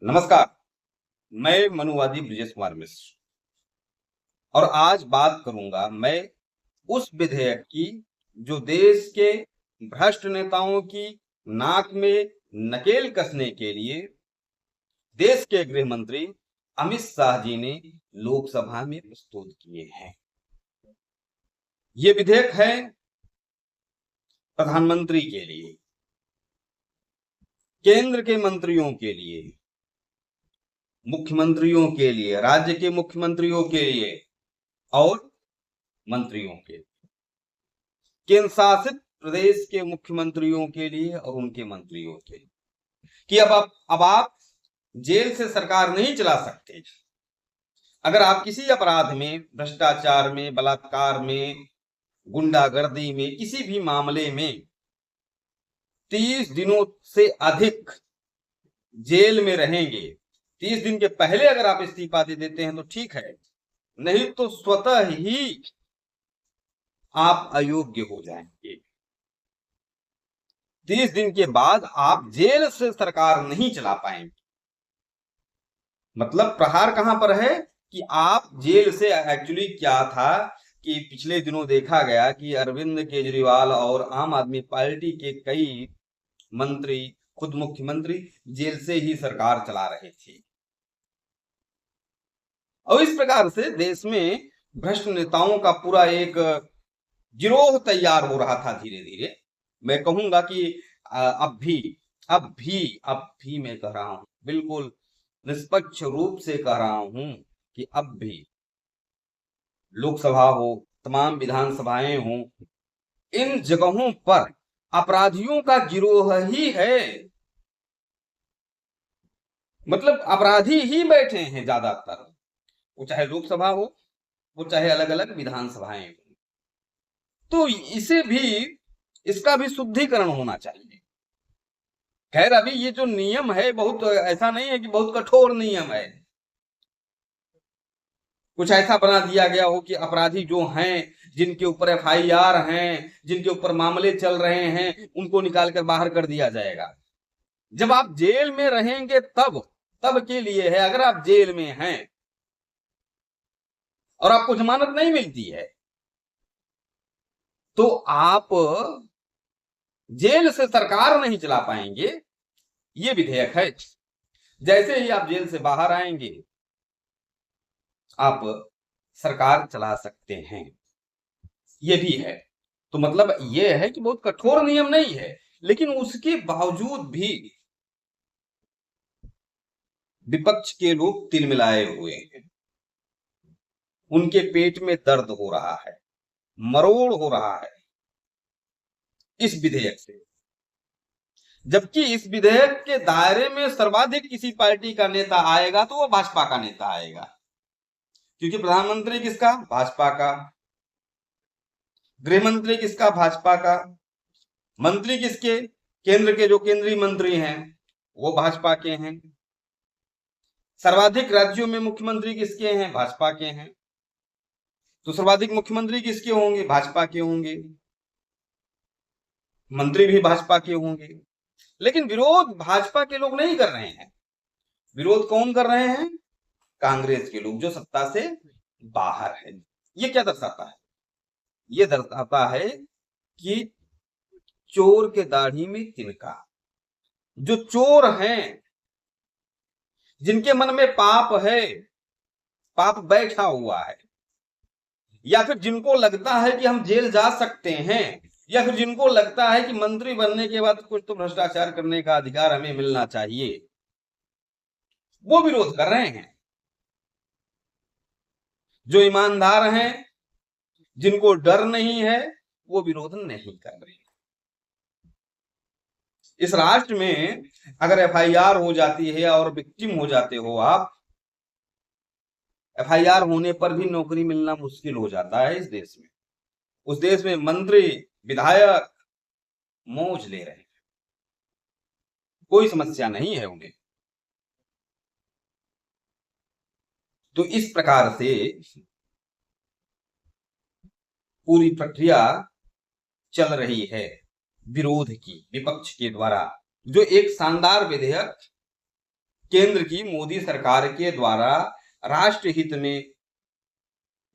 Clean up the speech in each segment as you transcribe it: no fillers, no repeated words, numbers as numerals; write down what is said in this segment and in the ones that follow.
नमस्कार। मैं मनुवादी ब्रिजेश कुमार मिश्र और आज बात करूंगा मैं उस विधेयक की जो देश के भ्रष्ट नेताओं की नाक में नकेल कसने के लिए देश के गृह मंत्री अमित शाह जी ने लोकसभा में प्रस्तुत किए हैं। ये विधेयक है प्रधानमंत्री के लिए, केंद्र के मंत्रियों के लिए, मुख्यमंत्रियों के लिए, राज्य के मुख्यमंत्रियों के लिए और मंत्रियों के लिए, केंद्र शासित प्रदेश के मुख्यमंत्रियों के लिए और उनके मंत्रियों के लिए कि अब आप जेल से सरकार नहीं चला सकते। अगर आप किसी अपराध में, भ्रष्टाचार में, बलात्कार में, गुंडागर्दी में, किसी भी मामले में 30 दिनों से अधिक जेल में रहेंगे, 30 दिन के पहले अगर आप इस्तीफा दे देते हैं तो ठीक है, नहीं तो स्वतः ही आप अयोग्य हो जाएंगे। 30 दिन के बाद आप जेल से सरकार नहीं चला पाएंगे। मतलब प्रहार कहां पर है कि आप जेल से, एक्चुअली क्या था कि पिछले दिनों देखा गया कि अरविंद केजरीवाल और आम आदमी पार्टी के कई मंत्री, खुद मुख्यमंत्री जेल से ही सरकार चला रहे थे। और इस प्रकार से देश में भ्रष्ट नेताओं का पूरा एक गिरोह तैयार हो रहा था धीरे धीरे। मैं कहूंगा कि अब भी मैं कह रहा हूं, बिल्कुल निष्पक्ष रूप से कह रहा हूं कि अब भी लोकसभा हो, तमाम विधानसभाएं हो, इन जगहों पर अपराधियों का गिरोह ही है। मतलब अपराधी ही बैठे हैं ज्यादातर, वो चाहे लोकसभा हो, वो चाहे अलग अलग विधानसभाएं हो। तो इसका भी शुद्धिकरण होना चाहिए। खैर, अभी ये जो नियम है, बहुत ऐसा नहीं है कि बहुत कठोर नियम है। कुछ ऐसा बना दिया गया हो कि अपराधी जो हैं, जिनके ऊपर FIR हैं, जिनके ऊपर मामले चल रहे हैं, उनको निकालकर बाहर कर दिया जाएगा। जब आप जेल में रहेंगे तब के लिए है। अगर आप जेल में हैं और आपको जमानत नहीं मिलती है तो आप जेल से सरकार नहीं चला पाएंगे। ये विधेयक है। जैसे ही आप जेल से बाहर आएंगे, आप सरकार चला सकते हैं। ये भी है। तो मतलब ये है कि बहुत कठोर नियम नहीं है, लेकिन उसके बावजूद भी विपक्ष के लोग तिलमिलाए हुए हैं। उनके पेट में दर्द हो रहा है, मरोड़ हो रहा है इस विधेयक से। जबकि इस विधेयक के दायरे में सर्वाधिक किसी पार्टी का नेता आएगा तो वो भाजपा का नेता आएगा, क्योंकि प्रधानमंत्री किसका? भाजपा का। गृह मंत्री किसका? भाजपा का। मंत्री किसके? केंद्र के जो केंद्रीय मंत्री हैं वो भाजपा के हैं। सर्वाधिक राज्यों में मुख्यमंत्री किसके हैं? भाजपा के हैं। तो सर्वाधिक मुख्यमंत्री किसके होंगे? भाजपा के होंगे। मंत्री भी भाजपा के होंगे। लेकिन विरोध भाजपा के लोग नहीं कर रहे हैं। विरोध कौन कर रहे हैं? कांग्रेस के लोग, जो सत्ता से बाहर है। ये क्या दर्शाता है? ये दर्शाता है कि चोर के दाढ़ी में तिनका। जो चोर हैं, जिनके मन में पाप है, पाप बैठा हुआ है, या फिर जिनको लगता है कि हम जेल जा सकते हैं, या फिर जिनको लगता है कि मंत्री बनने के बाद कुछ तो भ्रष्टाचार करने का अधिकार हमें मिलना चाहिए, वो विरोध कर रहे हैं। जो ईमानदार हैं, जिनको डर नहीं है, वो विरोध नहीं कर रहे। इस राष्ट्र में अगर FIR हो जाती है और विक्टिम हो जाते हो आप, FIR होने पर भी नौकरी मिलना मुश्किल हो जाता है इस देश में। उस देश में मंत्री, विधायक मौज ले रहे हैं, कोई समस्या नहीं है उन्हें। तो इस प्रकार से पूरी प्रक्रिया चल रही है विरोध की, विपक्ष के द्वारा, जो एक शानदार विधेयक केंद्र की मोदी सरकार के द्वारा राष्ट्रहित में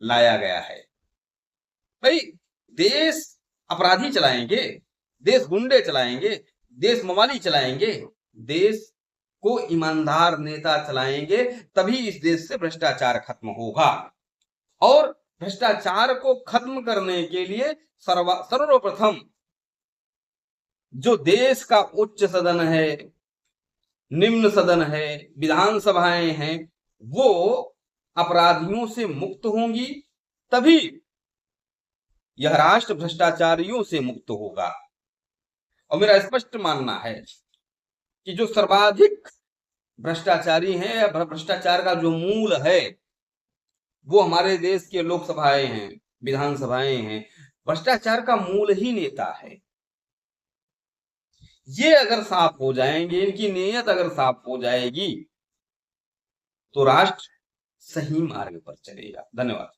लाया गया है। भाई, देश अपराधी चलाएंगे, देश गुंडे चलाएंगे, देश मवाली चलाएंगे, देश को ईमानदार नेता चलाएंगे, तभी इस देश से भ्रष्टाचार खत्म होगा। और भ्रष्टाचार को खत्म करने के लिए सर्वप्रथम जो देश का उच्च सदन है, निम्न सदन है, विधानसभाएं हैं, वो अपराधियों से मुक्त होंगी, तभी यह राष्ट्र भ्रष्टाचारियों से मुक्त होगा। और मेरा स्पष्ट मानना है कि जो सर्वाधिक भ्रष्टाचारी हैं या भ्रष्टाचार का जो मूल है वो हमारे देश के लोकसभाएं हैं, विधानसभाएं हैं। भ्रष्टाचार का मूल ही नेता है। ये अगर साफ हो जाएंगे, इनकी नीयत अगर साफ हो जाएगी, तो राष्ट्र सही मार्ग पर चलेगा। धन्यवाद।